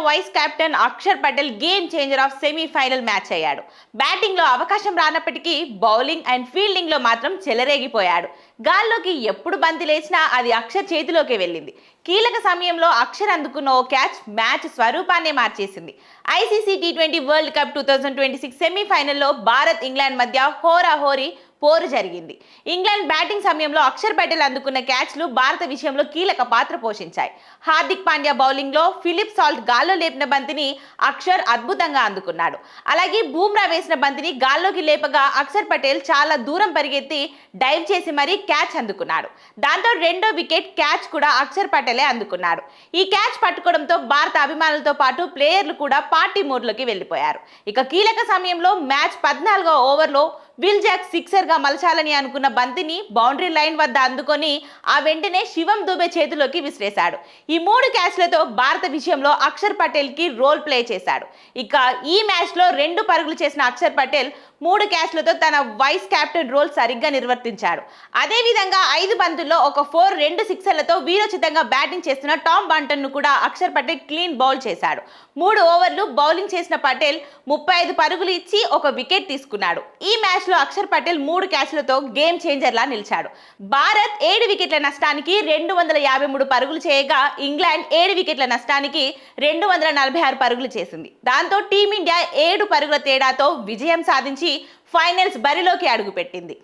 Vice captain Akshar Patel game changer of semifinal match అయ్యాడు. Batting లో అవకాశం రానప్పటికీ బౌలింగ్ అండ్ ఫీల్డింగ్ లో మాత్రం చెలరేగిపోయాడు. గాల్లోకి ఎప్పుడు బంతి లేచినా అది అక్షర్ చేతిలోకి వెళ్ళింది. కీలక సమయంలో అక్షర్ అందుకున్న ఓ క్యాచ్ మ్యాచ్ స్వరూపాన్నే మార్చేసింది. ఐసీసీ టీ20 వరల్డ్ కప్ 2026 సెమీఫైనల్లో భారత్ ఇంగ్లాండ్ మధ్య హోరాహోరీ పోరు జరిగింది. ఇంగ్లాండ్ బ్యాటింగ్ సమయంలో అక్షర్ పటేల్ అందుకున్న క్యాచ్లు భారత విషయంలో కీలక పాత్ర పోషించాయి. హార్దిక్ పాండ్యా బౌలింగ్ లో ఫిలిప్ సాల్ట్ గాల్లో లేపిన బంతిని అక్షర్ అద్భుతంగా అందుకున్నాడు. అలాగే బూమ్రా వేసిన బంతిని గాల్లోకి లేపగా అక్షర్ పటేల్ చాలా దూరం పరిగెత్తి డైవ్ చేసి మరీ క్యాచ్ అందుకున్నాడు. దాంతో రెండో వికెట్ క్యాచ్ కూడా అక్షర్ పటేలే అందుకున్నాడు. ఈ క్యాచ్ పట్టుకోవడంతో భారత అభిమానులతో పాటు ప్లేయర్లు కూడా పార్టీ మోడ్లోకి వెళ్లిపోయారు. ఇక కీలక సమయంలో మ్యాచ్ 14వ ఓవర్లో విల్ జాక్ సిక్సర్ గా మలచాలని అనుకున్న బంతిని బౌండరీ లైన్ వద్ద అందుకొని ఆ వెంటనే శివం దుబే చేతిలోకి విసిరేశాడు. ఈ 3 క్యాచ్లతో భారత విజయంలో అక్షర్ పటేల్ కి రోల్ ప్లే చేశాడు. ఇక ఈ మ్యాచ్ లో 2 పరుగులు చేసిన అక్షర్ పటేల్ 3 క్యాచ్లతో తన వైస్ కెప్టెన్ రోల్ సరిగ్గా నిర్వర్తించాడు. అదే విధంగా 5 బంతుల్లో ఒక 4, 2 సిక్సర్లతో వీరోచితంగా బ్యాటింగ్ చేస్తున్న టామ్ బంటన్ ను కూడా అక్షర్ పటేల్ క్లీన్ బౌల్ చేశాడు. 3 ఓవర్లు బౌలింగ్ చేసిన పటేల్ 35 పరుగులు ఇచ్చి ఒక వికెట్ తీసుకున్నాడు. ఈ మ్యాచ్ లో అక్షర్ పటేల్ 3 క్యాచ్లతో గేమ్ చేంజర్ లా నిలిచాడు. భారత్ 7 వికెట్ల నష్టానికి 253 పరుగులు చేయగా ఇంగ్లాండ్ 7 వికెట్ల నష్టానికి 246 పరుగులు చేసింది. దాంతో టీమిండియా 7 పరుగుల తేడాతో విజయం సాధించి ఫైనల్స్ బరిలోకి అడుగుపెట్టింది.